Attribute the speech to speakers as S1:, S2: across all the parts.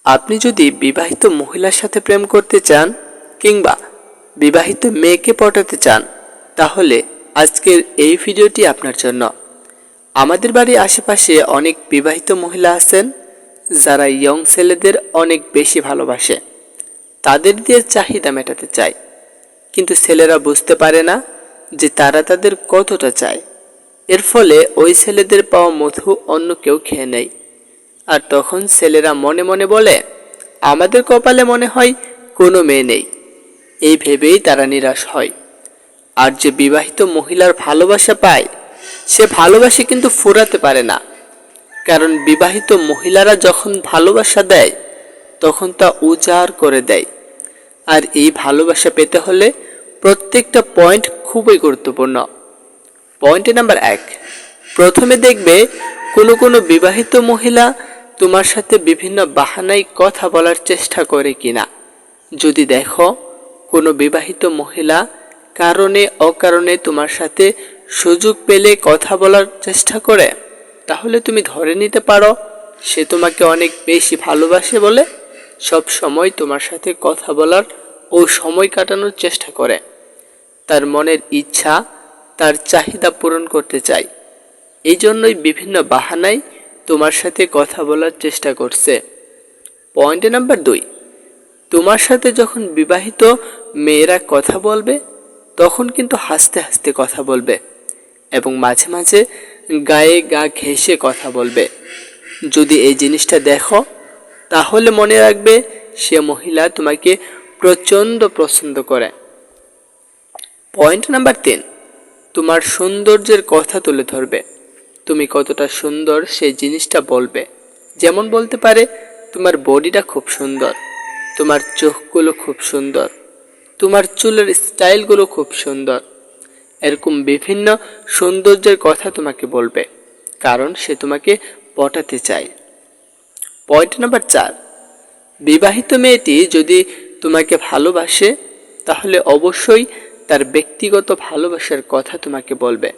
S1: আপনি যদি বিবাহিত মহিলার সাথে প্রেম করতে চান কিংবা বিবাহিত মেয়েকে পটাতে চান তাহলে আজকের এই ভিডিওটি আপনার জন্য। আমাদের বাড়ির আশেপাশে অনেক বিবাহিত মহিলা আছেন যারা ইয়ং ছেলেদের অনেক বেশি ভালোবাসে, তাদের দিয়ে চাহিদা মেটাতে চায়, কিন্তু ছেলেরা বুঝতে পারে না যে তারা তাদের কতটা চায়। এর ফলে ওই ছেলেদের পাওয়া মধু অন্য কেউ খেয়ে নেয়। আর তখন ছেলেরা মনে মনে বলে, আমাদের কপালে মনে হয় কোনো মেয়ে নেই। এই ভেবেই তারা নিরাশ হয়। আর যে বিবাহিত মহিলার ভালোবাসা পায় সে ভালোবাসা কিন্তু ফুরাতে পারে না, কারণ বিবাহিত মহিলারা যখন ভালোবাসা দেয় তখন তা উজাড় করে দেয়। আর এই ভালোবাসা পেতে হলে প্রত্যেকটা পয়েন্ট খুবই গুরুত্বপূর্ণ। পয়েন্ট নাম্বার 1, প্রথমে দেখবে কোনো বিবাহিত মহিলা তোমার সাথে বিভিন্ন বাহানায় কথা বলার চেষ্টা করে কিনা। যদি দেখো কোনো বিবাহিত মহিলা কারণে অকারণে তোমার সাথে সুযোগ পেলে কথা বলার চেষ্টা করে, তাহলে তুমি ধরে নিতে পারো সে তোমাকে অনেক বেশি ভালোবাসে বলে সব সময় তোমার সাথে কথা বলার ও সময় কাটানোর চেষ্টা করে। তার মনের ইচ্ছা, তার চাহিদা পূরণ করতে চায়। এই জন্যই বিভিন্ন বাহানায় তোমার সাথে কথা বলার চেষ্টা করছে। পয়েন্ট নাম্বার 2, তোমার সাথে যখন বিবাহিত মেয়েরা কথা বলবে তখন কিন্তু হাসতে হাসতে কথা বলবে এবং মাঝে মাঝে গায়ে গা ঘেঁষে কথা বলবে। যদি এই জিনিসটা দেখো তাহলে মনে রাখবে সে মহিলা তোমাকে প্রচণ্ড পছন্দ করে। পয়েন্ট নাম্বার 3, তোমার সৌন্দর্যের কথা তুলে ধরবে। তুমি কতটা সুন্দর সেই জিনিসটা বলবে। যেমন বলতে পারে, তোমার বডিটা খুব সুন্দর, তোমার চোখগুলো খুব সুন্দর, তোমার চুলের স্টাইলগুলো খুব সুন্দর। এরকম বিভিন্ন সৌন্দর্যের কথা তোমাকে বলবে, কারণ সে তোমাকে পটাতে চায়। পয়েন্ট নাম্বার 4, বিবাহিত মেয়েটি যদি তোমাকে ভালোবাসে তাহলে অবশ্যই তার ব্যক্তিগত ভালোবাসার কথা তোমাকে বলবে।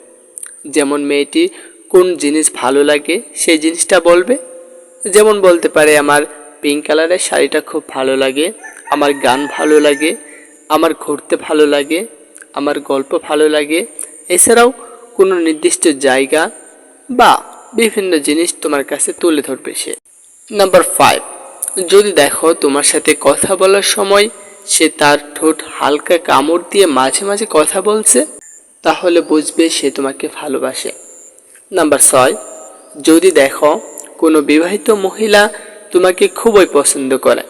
S1: যেমন মেয়েটি কোন জিনিস ভালো লাগে সেই জিনিসটা বলবে। যেমন বলতে পারে, আমার পিঙ্ক কালারের শাড়িটা খুব ভালো লাগে, আমার গান ভালো লাগে, আমার ঘুরতে ভালো লাগে, আমার গল্প ভালো লাগে। এছাড়াও কোনো নির্দিষ্ট জায়গা বা বিভিন্ন জিনিস তোমার কাছে তুলে ধরবে সে। নাম্বার 5, যদি দেখো তোমার সাথে কথা বলার সময় সে তার ঠোঁট হালকা কামড় দিয়ে মাঝে মাঝে কথা বলছে, তাহলে বুঝবে সে তোমাকে ভালোবাসে। নাম্বার 6, যদি দেখো কোনো বিবাহিত মহিলা তোমাকে খুবই পছন্দ করে,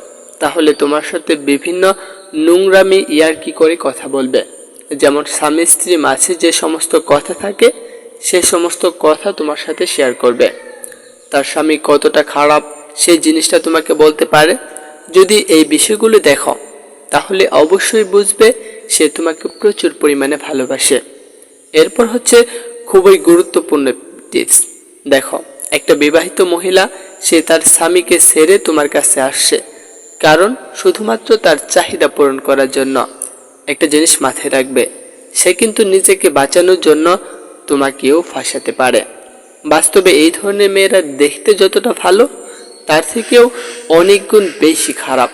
S1: তাহলে তোমার সাথে বিভিন্ন নোংরামি ইয়ার্কি করে কথা বলবে। যেমন স্বামী স্ত্রী মাঝে যে সমস্ত কথা থাকে সে সমস্ত কথা তোমার সাথে শেয়ার করবে। তার স্বামী কতটা খারাপ সেই জিনিসটা তোমাকে বলতে পারে। যদি এই বিষয়গুলো দেখো তাহলে অবশ্যই বুঝবে সে তোমাকে প্রচুর পরিমাণে ভালোবাসে। এরপর হচ্ছে খুবই গুরুত্বপূর্ণ টিপস। দেখো, একটা বিবাহিত মহিলা সে তার স্বামীকে ছেড়ে তোমার কাছে আসছে কারণ শুধুমাত্র তার চাহিদা পূরণ করার জন্য। একটা জিনিস মাথায় রাখবে, সে কিন্তু নিজেকে বাঁচানোর জন্য তোমাকেও ফাঁসাতে পারে। বাস্তবে এই ধরনের মেয়েরা দেখতে যতটা ভালো তার থেকেও অনেক গুণ বেশি খারাপ।